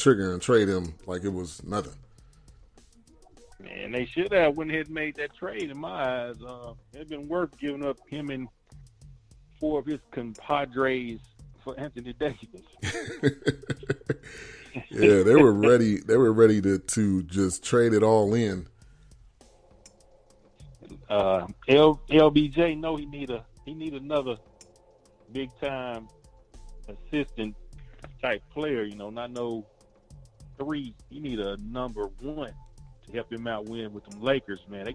trigger and trade him like it was nothing. Man, they should have went ahead and made that trade in my eyes. It'd been worth giving up him and 4 of his compadres for Anthony Davis. Yeah, they were ready. They were ready to just trade it all in. LBJ, no, he need another big time assistant type player. Not no 3. He need a number 1 to help him out win with them Lakers. Man,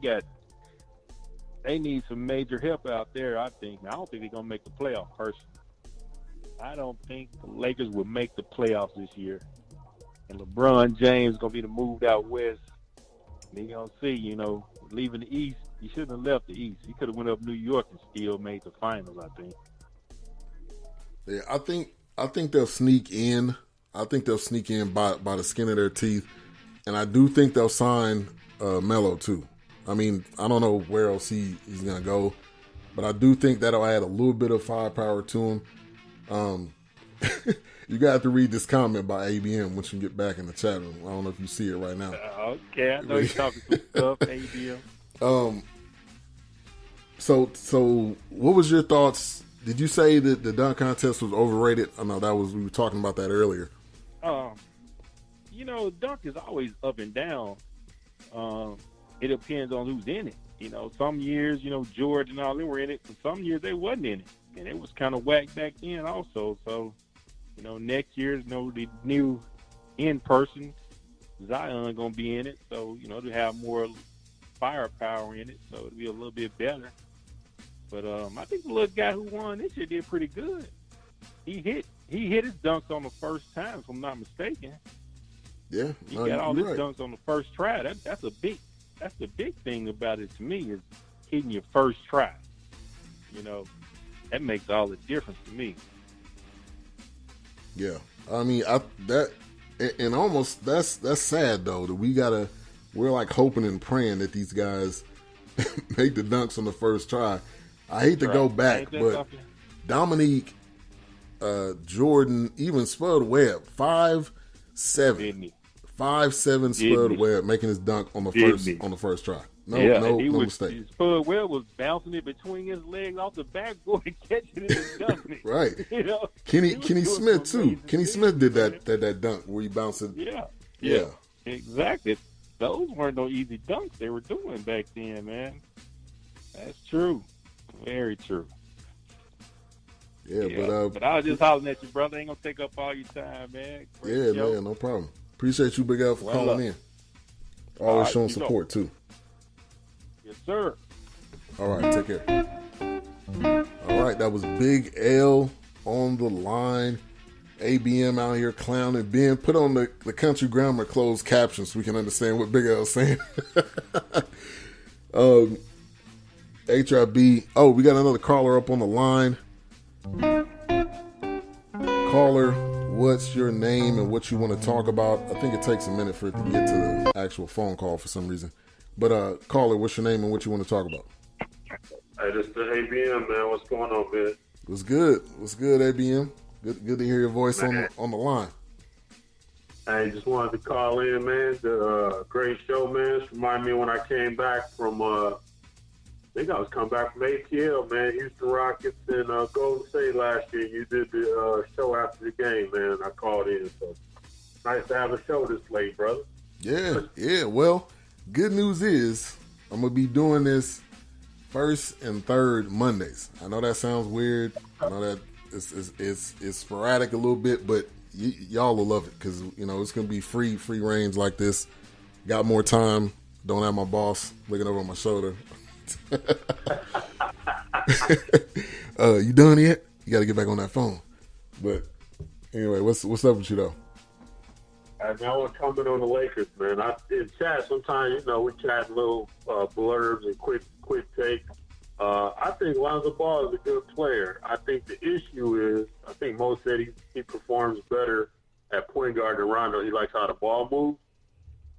they need some major help out there. I think. I don't think they're gonna make the playoffs. Personally, I don't think the Lakers will make the playoffs this year. And LeBron James gonna be the moved out west. And you gonna see, leaving the East. He shouldn't have left the East. He could have went up New York and still made the finals, I think. Yeah, I think they'll sneak in. I think they'll sneak in by the skin of their teeth. And I do think they'll sign Melo too. I mean, I don't know where else he's gonna go, but I do think that'll add a little bit of firepower to him. You got to read this comment by ABM once you get back in the chat room. I don't know if you see it right now. Okay, I know you're talking some stuff, ABM. So what was your thoughts? Did you say that the dunk contest was overrated? I know we were talking about that earlier. Dunk is always up and down. It depends on who's in it. Some years, Jordan and all them were in it, but some years they wasn't in it. And it was kind of whack back then also. So, next year, the new in-person Zion going to be in it. So, to have more firepower in it. So, it'll be a little bit better. But I think the little guy who won this year did pretty good. He hit his dunks on the first time, if I'm not mistaken. Yeah. He got all his dunks on the first try. That's the big thing about it to me is hitting your first try. That makes all the difference to me. Yeah, I mean, almost that's sad though that we're like hoping and praying that these guys make the dunks on the first try. I hate to go back, but Dominique, Jordan, even Spud Webb, 5'7", 5'7" Spud Webb making his dunk on the first try. No mistake. Spud Webb was bouncing it between his legs off the backboard and catching it and dunking it. Right. Kenny Smith too. Kenny Smith did that dunk where he bounced it. Yeah. Exactly. Those weren't no easy dunks they were doing back then, man. That's true. Very true. Yeah. But I was just hollering at you, brother. Ain't gonna take up all your time, man. Great show. Man, no problem. Appreciate you, Big L, for calling in. Always showing support too. Yes, sir. All right, take care. All right, that was Big L on the line. ABM out here clowning. Ben, put on the country grammar closed captions so we can understand what Big L's saying. HIB. Oh, we got another caller up on the line. Caller, what's your name and what you want to talk about? I think it takes a minute for it to get to the actual phone call for some reason. But caller, what's your name and what you want to talk about? Hey, this is the ABM, man. What's going on, man? What's good, ABM? Good to hear your voice on the line. I just wanted to call in, man. The great show, man. This reminded me when I came back from, I think I was coming back from ATL, man. Houston Rockets and Golden State last year. You did the show after the game, man. I called in, so nice to have a show this late, brother. Yeah. Well, good news is I'm gonna be doing this first and third Mondays. I know that sounds weird. I know that it's sporadic a little bit, but y'all will love it because it's gonna be free range like this. Got more time. Don't have my boss looking over my shoulder. You done yet? You got to get back on that phone. But anyway, what's up with you though? I want to comment on the Lakers, man. In chat sometimes, we chat little blurbs and quick take. I think Lonzo Ball is a good player. I think the issue is, I think Mo said he performs better at point guard than Rondo. He likes how the ball moves.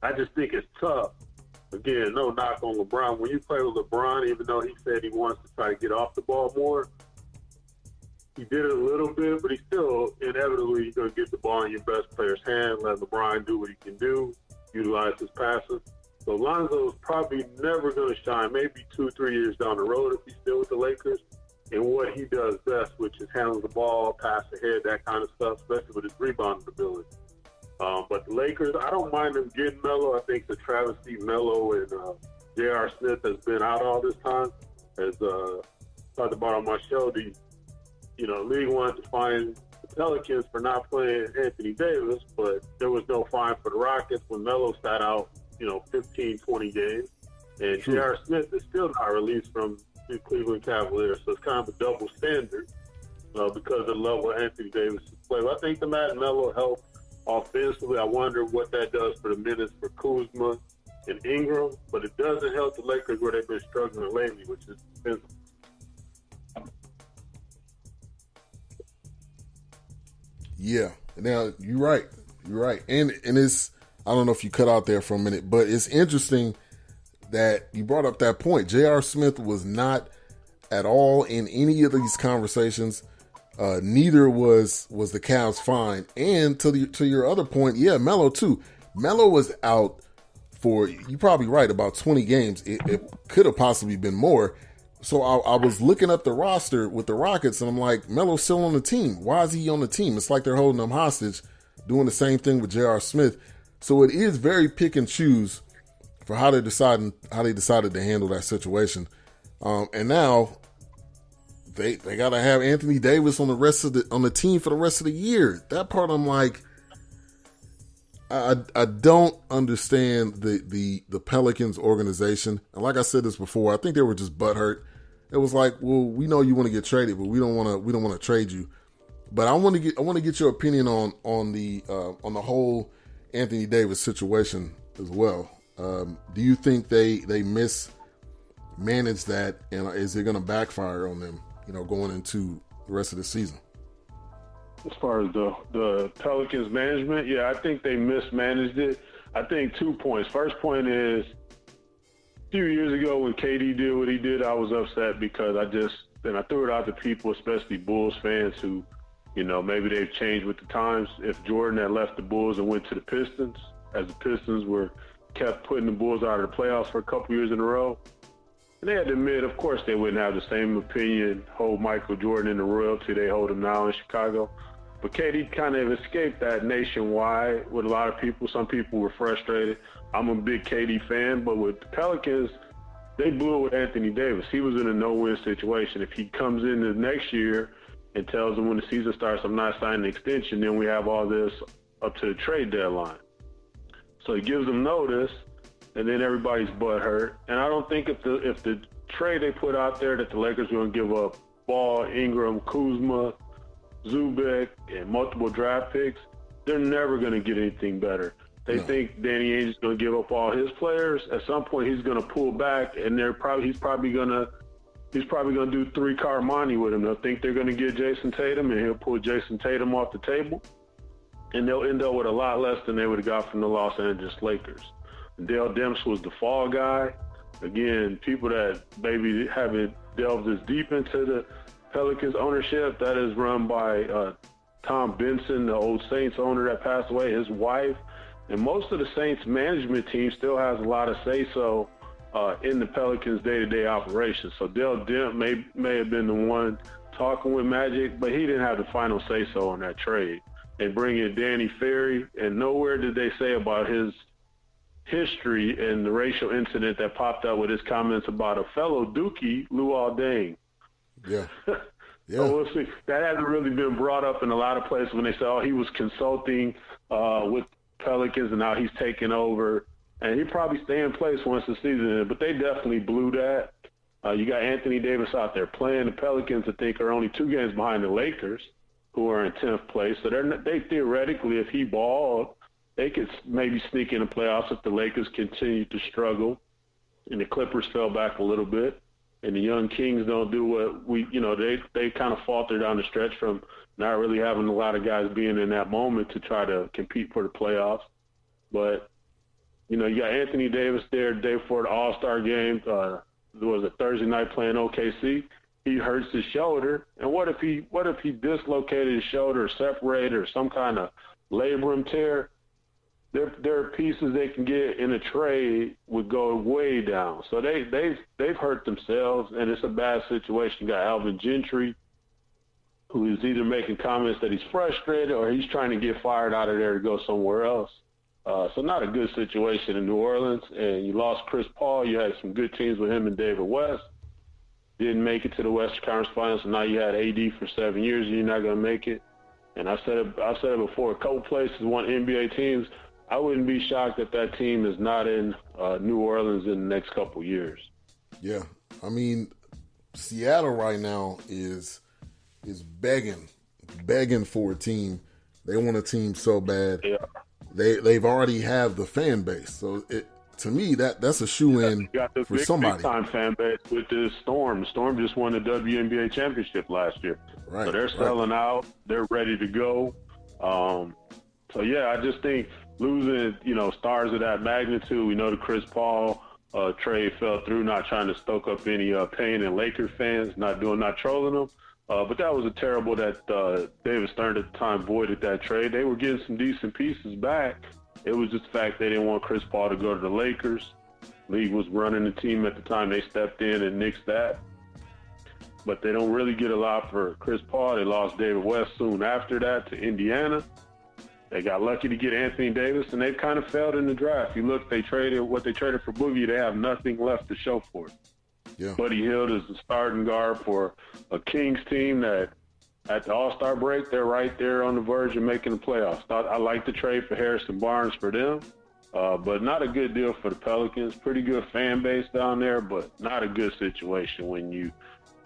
I just think it's tough. Again, no knock on LeBron. When you play with LeBron, even though he said he wants to try to get off the ball more, He did it a little bit, but he's still inevitably going to get the ball in your best player's hand, let LeBron do what he can do, utilize his passes. So Lonzo's probably never going to shine, maybe 2-3 years down the road if he's still with the Lakers, in what he does best, which is handle the ball, pass ahead, that kind of stuff, especially with his rebounding ability. But the Lakers, I don't mind them getting Melo. I think the travesty Melo and J.R. Smith has been out all this time. As talked about on my show, the league wanted to fine the Pelicans for not playing Anthony Davis, but there was no fine for the Rockets when Melo sat out, 15, 20 games. And J.R. Smith is still not released from the Cleveland Cavaliers, so it's kind of a double standard because of the level of Anthony Davis' play. But I think the Matt Melo helped offensively. I wonder what that does for the minutes for Kuzma and Ingram, but it doesn't help the Lakers where they've been struggling lately, which is defensive. Yeah. Now you're right. And it's, I don't know if you cut out there for a minute, but it's interesting that you brought up that point. J.R. Smith was not at all in any of these conversations. Neither was the Cavs fine. And to your other point, yeah, Melo too. Melo was out for, you're probably right, about 20 games. It could have possibly been more. So I was looking up the roster with the Rockets, and I'm like, Melo's still on the team. Why is he on the team? It's like they're holding him hostage, doing the same thing with J.R. Smith. So it is very pick and choose for how they decided to handle that situation. And now they got to have Anthony Davis on the team for the rest of the year. That part I'm like, I don't understand the Pelicans organization. And like I said this before, I think they were just butthurt. It was like, well, we know you want to get traded, but we don't want to trade you. But I want to get your opinion on the whole Anthony Davis situation as well. Do you think they mismanaged that, and is it going to backfire on them, going into the rest of the season? As far as the Pelicans management, yeah, I think they mismanaged it. I think 2 points. First point is, a few years ago when KD did what he did, I was upset because I threw it out to people, especially Bulls fans who, maybe they've changed with the times. If Jordan had left the Bulls and went to the Pistons, as the Pistons kept putting the Bulls out of the playoffs for a couple years in a row, and they had to admit, of course, they wouldn't have the same opinion, hold Michael Jordan in the royalty they hold him now in Chicago. But KD kind of escaped that nationwide with a lot of people. Some people were frustrated. I'm a big KD fan, but with the Pelicans, they blew it with Anthony Davis. He was in a no-win situation. If he comes in the next year and tells them when the season starts, I'm not signing an extension, then we have all this up to the trade deadline. So he gives them notice, and then everybody's butt hurt. And I don't think if the trade they put out there that the Lakers are going to give up Ball, Ingram, Kuzma, Zubac, and multiple draft picks, they're never going to get anything better. They think Danny Ainge is going to give up all his players. At some point, he's going to pull back, and he's probably going to do 3-car money with him. They'll think they're going to get Jason Tatum, and he'll pull Jason Tatum off the table, and they'll end up with a lot less than they would have got from the Los Angeles Lakers. Dale Demps was the fall guy. Again, people that maybe haven't delved as deep into the Pelicans ownership, that is run by Tom Benson, the old Saints owner that passed away, his wife. And most of the Saints management team still has a lot of say-so in the Pelicans' day-to-day operations. So Dale Demp may have been the one talking with Magic, but he didn't have the final say-so on that trade. And bring in Danny Ferry, and nowhere did they say about his history and the racial incident that popped up with his comments about a fellow Dookie, Luol Deng. Yeah. Yeah. So we'll see. That hasn't really been brought up in a lot of places when they say, he was consulting with Pelicans and now he's taking over. And he'll probably stay in place once the season ends. But they definitely blew that. You got Anthony Davis out there playing. The Pelicans, I think, are only 2 games behind the Lakers, who are in 10th place. So they theoretically, if he balled, they could maybe sneak in the playoffs if the Lakers continue to struggle and the Clippers fell back a little bit. And the young Kings don't do what they kind of falter down the stretch from not really having a lot of guys being in that moment to try to compete for the playoffs. But, you got Anthony Davis there the day before the All-Star game. There was a Thursday night playing OKC. he hurts his shoulder. And what if he dislocated his shoulder or separated or some kind of labrum tear? There are pieces they can get in a trade would go way down. So they've hurt themselves, and it's a bad situation. You got Alvin Gentry, who is either making comments that he's frustrated or he's trying to get fired out of there to go somewhere else. So not a good situation in New Orleans. And you lost Chris Paul. You had some good teams with him and David West. Didn't make it to the Western Conference Finals, and now you had AD for 7 years, and you're not going to make it. And I've said it before, a couple places won NBA teams. I wouldn't be shocked if that team is not in New Orleans in the next couple years. Yeah. I mean, Seattle right now is begging for a team. They want a team so bad. Yeah. They've already have the fan base. So to me, that's a shoe-in for somebody. Big time fan base with the Storm. The Storm just won the WNBA championship last year. Right. So they're selling out. They're ready to go. So, yeah, I just think losing, stars of that magnitude, we know the Chris Paul trade fell through, not trying to stoke up any pain in Laker fans, not trolling them. But that was terrible that David Stern at the time voided that trade. They were getting some decent pieces back. It was just the fact they didn't want Chris Paul to go to the Lakers. League was running the team at the time. They stepped in and nixed that. But they don't really get a lot for Chris Paul. They lost David West soon after that to Indiana. They got lucky to get Anthony Davis, and they've kind of failed in the draft. You look, what they traded for Boogie, they have nothing left to show for it. Yeah. Buddy Hield is the starting guard for a Kings team that at the All-Star break, they're right there on the verge of making the playoffs. I like the trade for Harrison Barnes for them, but not a good deal for the Pelicans. Pretty good fan base down there, but not a good situation when you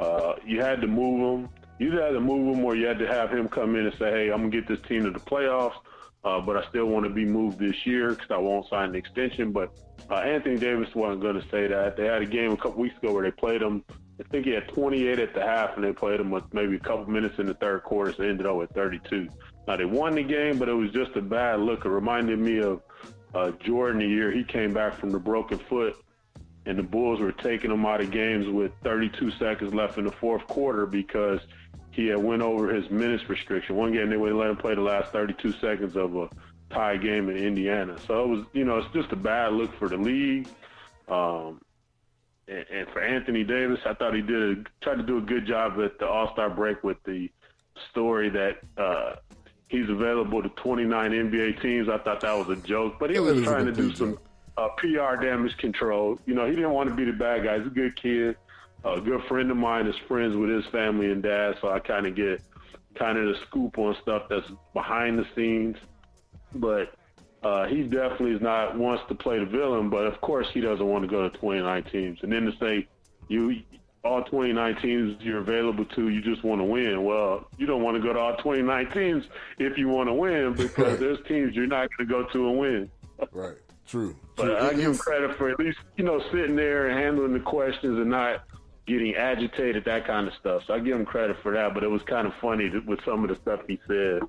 had to move him. You had to move him or you had to have him come in and say, hey, I'm going to get this team to the playoffs, but I still want to be moved this year because I won't sign the extension. But Anthony Davis wasn't going to say that. They had a game a couple weeks ago where they played him. I think he had 28 at the half, and they played him with maybe a couple minutes in the third quarter, so it ended up with 32. Now, they won the game, but it was just a bad look. It reminded me of Jordan the year he came back from the broken foot, and the Bulls were taking him out of games with 32 seconds left in the fourth quarter because he had went over his minutes restriction. One game they would let him play the last 32 seconds of a tie game in Indiana. So it was, it's just a bad look for the league. And for Anthony Davis, I thought he tried to do a good job at the All-Star break with the story that he's available to 29 NBA teams. I thought that was a joke, but he was trying to do some PR damage control. He didn't want to be the bad guy. He's a good kid. A good friend of mine is friends with his family and dad, so I kind of get the scoop on stuff that's behind the scenes. But he definitely wants to play the villain, but of course he doesn't want to go to 29 teams. And then to say all 29 teams you're available to, you just want to win. Well, you don't want to go to all 29 teams if you want to win because there's teams you're not going to go to and win. Right. True. But I give him credit for at least, sitting there and handling the questions and not getting agitated, that kind of stuff. So I give him credit for that, but it was kind of funny with some of the stuff he said.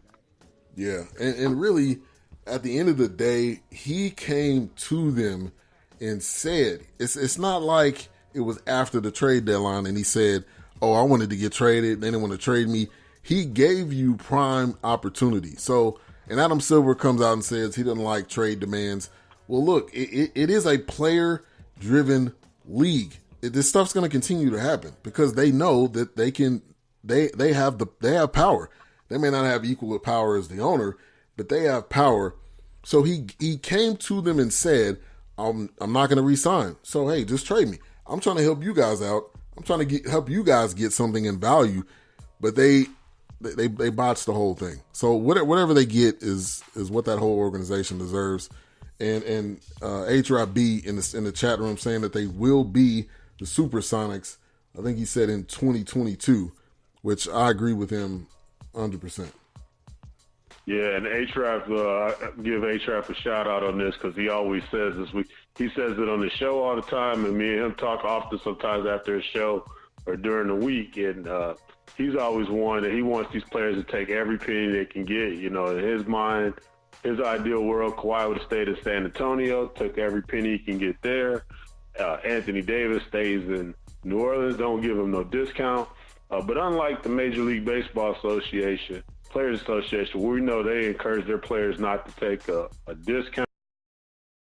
Yeah, and really, at the end of the day, he came to them and said, it's not like it was after the trade deadline and he said, oh, I wanted to get traded, they didn't want to trade me. He gave you prime opportunity. So, and Adam Silver comes out and says he doesn't like trade demands. Well, look, it is a player-driven league. This stuff's going to continue to happen because they know that they have power. They may not have equal power as the owner, but they have power. So he came to them and said, I'm not going to resign. So, hey, just trade me. I'm trying to help you guys out. I'm trying to help you guys get something in value, but they botched the whole thing. So whatever they get is what that whole organization deserves. And H-Rap B in the chat room saying that they will be the Supersonics, I think he said in 2022, which I agree with him 100%. Yeah, and H-Rap, I give H-Rap a shout out on this because he always says this. He says it on the show all the time, and me and him talk often sometimes after his show or during the week. And he's always one that he wants these players to take every penny they can get. In his mind, his ideal world, Kawhi would have stayed in San Antonio, took every penny he can get there. Anthony Davis stays in New Orleans, don't give him no discount. But unlike the Major League Baseball Association, Players Association, we know they encourage their players not to take a discount